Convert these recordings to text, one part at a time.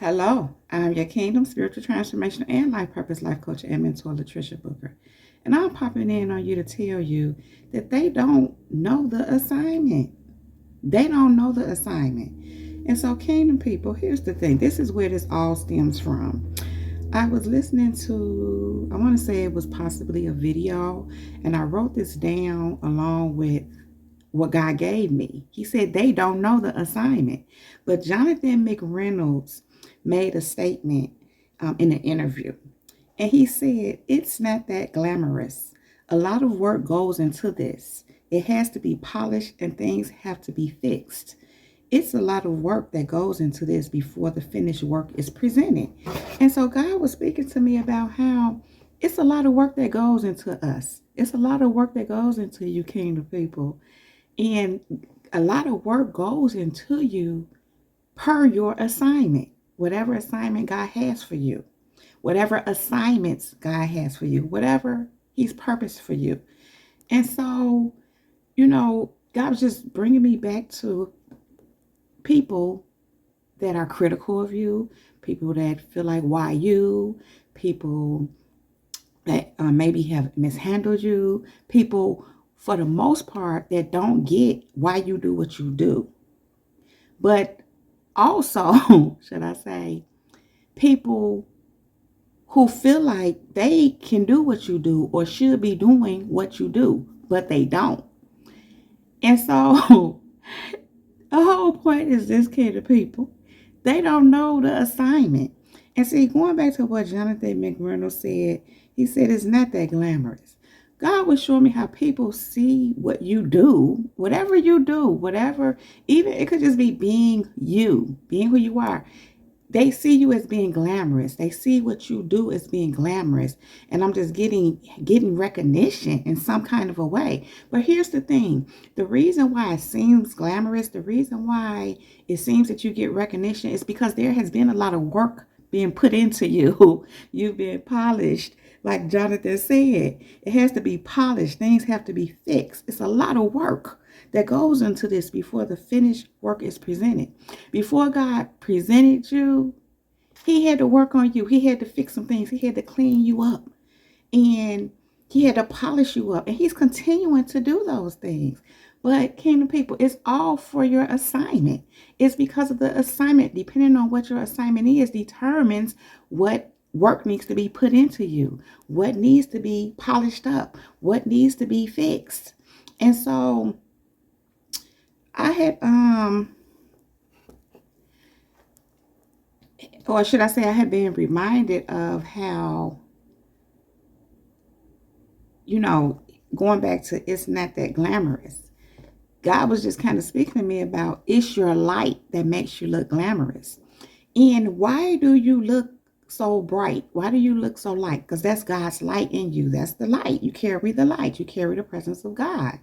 Hello, I'm your Kingdom Spiritual Transformation and Life Purpose Life Coach and Mentor, Latricia Booker. And I'm popping in on you to tell you that they don't know the assignment. They don't know the assignment. And so, Kingdom people, here's the thing. This is where this all stems from. I was listening to, I want to say it was possibly a video, and I wrote this down along with what God gave me. He said they don't know the assignment. But Jonathan McReynolds made a statement in an interview. And he said, it's not that glamorous. A lot of work goes into this. It has to be polished and things have to be fixed. It's a lot of work that goes into this before the finished work is presented. And so God was speaking to me about how it's a lot of work that goes into us. It's a lot of work that goes into you, kingdom people. And a lot of work goes into you per your assignment, whatever assignment God has for you, whatever assignments God has for you, whatever He's purposed for you. And so, God was just bringing me back to people that are critical of you, people that feel like, why you, people that maybe have mishandled you, people for the most part that don't get why you do what you do. But also, should I say, people who feel like they can do what you do or should be doing what you do, but they don't. And so the whole point is this, kid of people, they don't know the assignment. And see, going back to what Jonathan McReynolds said, he said it's not that glamorous. God was showing me how people see what you do, whatever you do, whatever, even it could just be being you, being who you are. They see you as being glamorous. They see what you do as being glamorous. And I'm just getting recognition in some kind of a way. But here's the thing. The reason why it seems glamorous, the reason why it seems that you get recognition is because there has been a lot of work being put into you. You've been polished. Like Jonathan said, it has to be polished. Things have to be fixed. It's a lot of work that goes into this before the finished work is presented. Before God presented you, He had to work on you. He had to fix some things. He had to clean you up. And He had to polish you up. And He's continuing to do those things. But kingdom people, it's all for your assignment. It's because of the assignment. Depending on what your assignment is, determines what work needs to be put into you, what needs to be polished up, what needs to be fixed. And so I had or should I say I had been reminded of how, going back to it's not that glamorous. God was just kind of speaking to me about it's your light that makes you look glamorous. And why do you look so bright? Why do you look so light? Because that's God's light in you. That's the light. You carry the light. You carry the presence of God.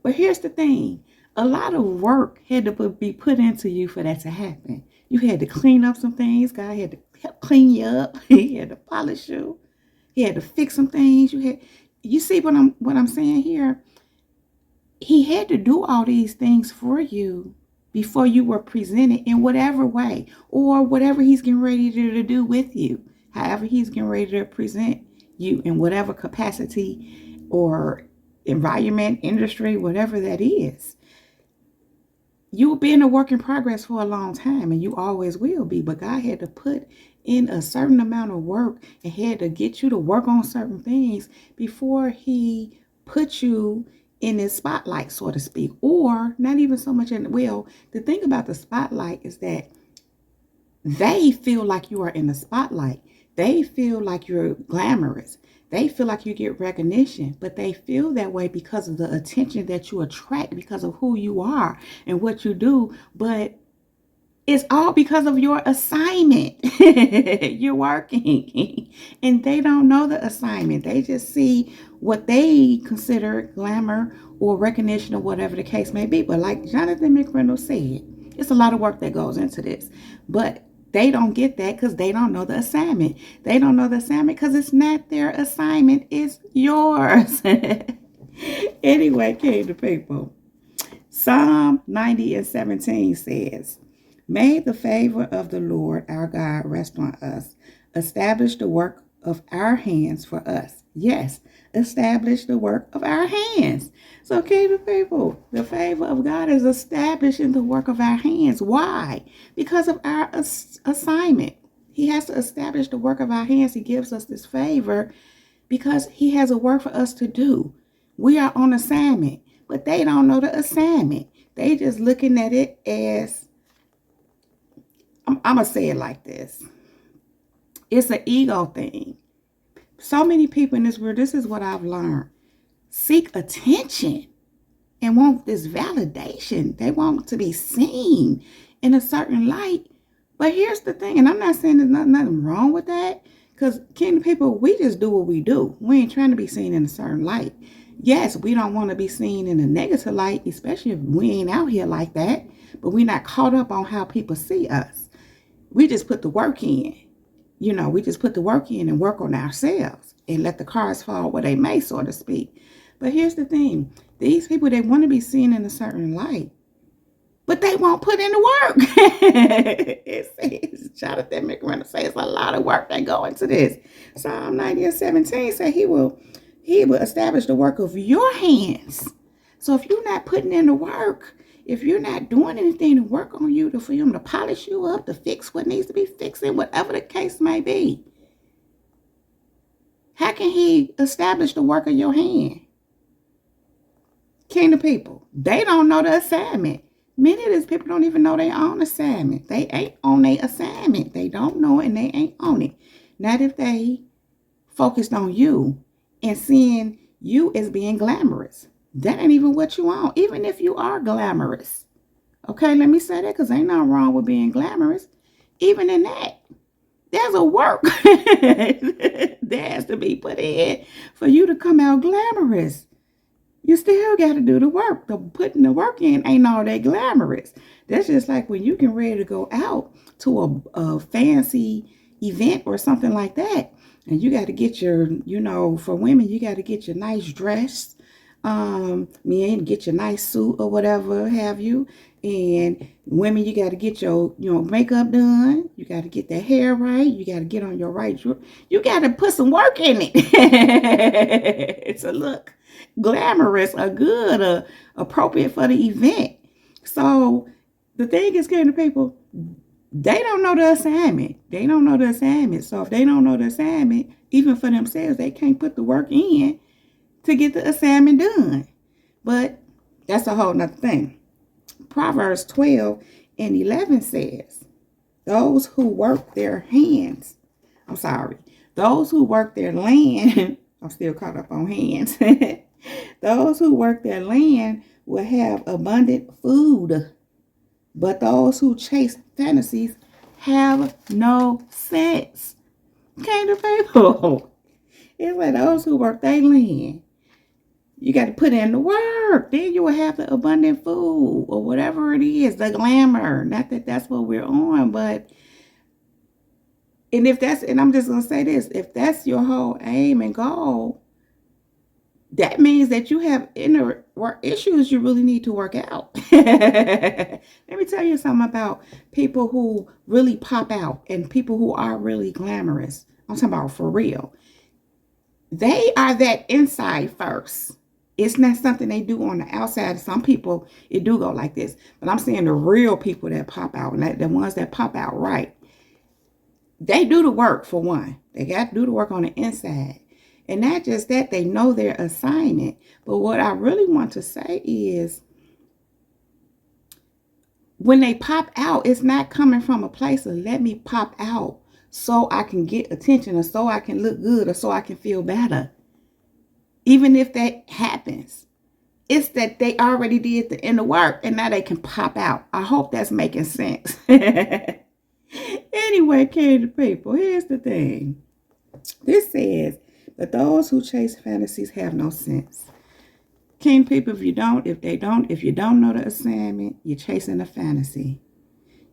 But here's the thing. A lot of work had to be put into you for that to happen. You had to clean up some things. God had to help clean you up. He had to polish you. He had to fix some things. You see what I'm saying here? He had to do all these things for you before you were presented in whatever way or whatever He's getting ready to do with you. However He's getting ready to present you in whatever capacity or environment, industry, whatever that is. You'll be in a work in progress for a long time, and you always will be. But God had to put in a certain amount of work and had to get you to work on certain things before He put you in this spotlight, so to speak. Or not even so much the thing about the spotlight is that they feel like you are in the spotlight. They feel like you're glamorous. They feel like you get recognition, but they feel that way because of the attention that you attract because of who you are and what you do. But it's all because of your assignment. You're working and they don't know the assignment. They just see what they consider glamour or recognition or whatever the case may be. But like Jonathan McReynolds said, it's a lot of work that goes into this. But they don't get that because they don't know the assignment. They don't know the assignment because it's not their assignment. It's yours. Anyway, kingdom people. Psalm 90:17 says, May the favor of the Lord our God rest on us. Establish the work of our hands for us. Yes, establish the work of our hands. So, kingdom people, the favor of God is establishing the work of our hands. Why? Because of our assignment. He has to establish the work of our hands. He gives us this favor because he has a work for us to do. We are on assignment, but they don't know the assignment. They just looking at it as, I'm going to say it like this. It's an ego thing. So many people in this world, this is what I've learned, seek attention and want this validation. They want to be seen in a certain light. But here's the thing, and I'm not saying there's nothing wrong with that, because kingdom people, we just do what we do. We ain't trying to be seen in a certain light. Yes, we don't want to be seen in a negative light, especially if we ain't out here like that, but we're not caught up on how people see us. We just put the work in. We just put the work in and work on ourselves and let the cards fall where they may, so to speak. But here's the thing. These people, they want to be seen in a certain light, but they won't put in the work. It's Jonathan McReynolds say it's a lot of work that go into this. Psalm 90:17 say he will establish the work of your hands. So if you're not putting in the work, if you're not doing anything to work on you, for him to polish you up, to fix what needs to be fixed, whatever the case may be, how can he establish the work of your hand? Kingdom people, they don't know the assignment. Many of these people don't even know their own assignment. They ain't on their assignment. They don't know it and they ain't on it. Not if they focused on you and seeing you as being glamorous. That ain't even what you want, even if you are glamorous. Okay, let me say that because ain't nothing wrong with being glamorous. Even in that, there's a work that has to be put in for you to come out glamorous. You still got to do the work. Putting the work in ain't all that glamorous. That's just like when you get ready to go out to a fancy event or something like that. And you got to get your, for women, you got to get your nice dress. Get your nice suit or whatever have you. And women, you got to get your makeup done. You got to get that hair right. You got to get on your right. You got to put some work in it to look glamorous or good or appropriate for the event. So the thing is, getting the people, they don't know the assignment. They don't know the assignment. So if they don't know the assignment, even for themselves, they can't put the work in to get the assignment done. But that's a whole nother thing. Proverbs 12:11 says, those who work their land, I'm still caught up on hands. Those who work their land will have abundant food, but those who chase fantasies have no sense. Kingdom people. It's like those who work their land. You got to put in the work. Then you will have the abundant food or whatever it is, the glamour. Not that that's what we're on, but and I'm just going to say this, if that's your whole aim and goal, that means that you have inner issues you really need to work out. Let me tell you something about people who really pop out and people who are really glamorous. I'm talking about for real. They are that inside first. It's not something they do on the outside. Some people, it do go like this. But I'm saying the real people that pop out, and the ones that pop out right, they do the work for one. They got to do the work on the inside. And not just that, they know their assignment. But what I really want to say is, when they pop out, it's not coming from a place of let me pop out so I can get attention or so I can look good or so I can feel better. Even if that happens, it's that they already did the inner work and now they can pop out. I hope that's making sense. Anyway, kingdom people, here's the thing. This says that those who chase fantasies have no sense. Kingdom people, if you don't know the assignment, you're chasing a fantasy.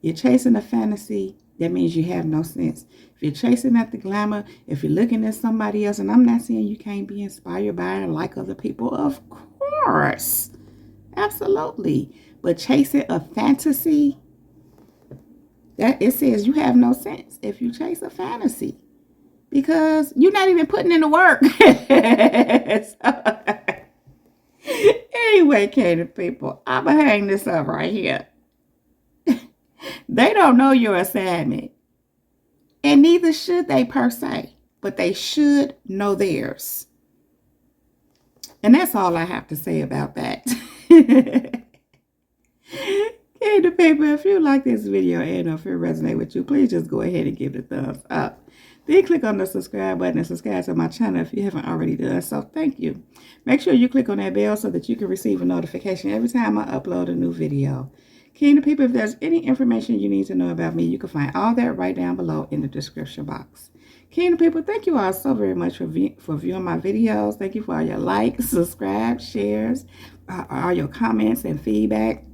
You're chasing a fantasy. That means you have no sense. If you're chasing at the glamour, if you're looking at somebody else, and I'm not saying you can't be inspired by it like other people, of course. Absolutely. But chasing a fantasy, That it says you have no sense if you chase a fantasy, because you're not even putting in the work. Anyway, Kingdom people, I'm going to hang this up right here. They don't know your assignment, and neither should they per se, but they should know theirs. And that's all I have to say about that. Kingdom people, if you like this video and if it resonates with you, please just go ahead and give it a thumbs up. Then click on the subscribe button and subscribe to my channel if you haven't already done so. Thank you. Make sure you click on that bell so that you can receive a notification every time I upload a new video. Kingdom people, if there's any information you need to know about me, you can find all that right down below in the description box. Kingdom people, thank you all so very much for viewing my videos. Thank you for all your likes, subscribes, shares, all your comments and feedback,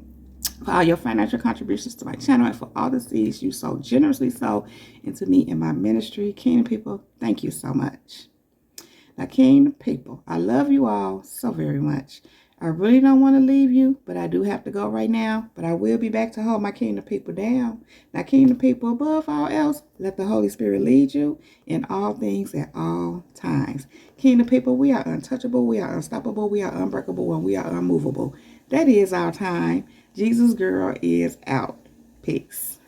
for all your financial contributions to my channel, and for all the seeds you so generously sow into me and my ministry. Kingdom people, thank you so much. Now, Kingdom people, I love you all so very much. I really don't want to leave you, but I do have to go right now. But I will be back to hold my Kingdom people down. Now, Kingdom people, above all else, let the Holy Spirit lead you in all things at all times. Kingdom people, we are untouchable, we are unstoppable, we are unbreakable, and we are unmovable. That is our time. Jesus girl is out. Peace.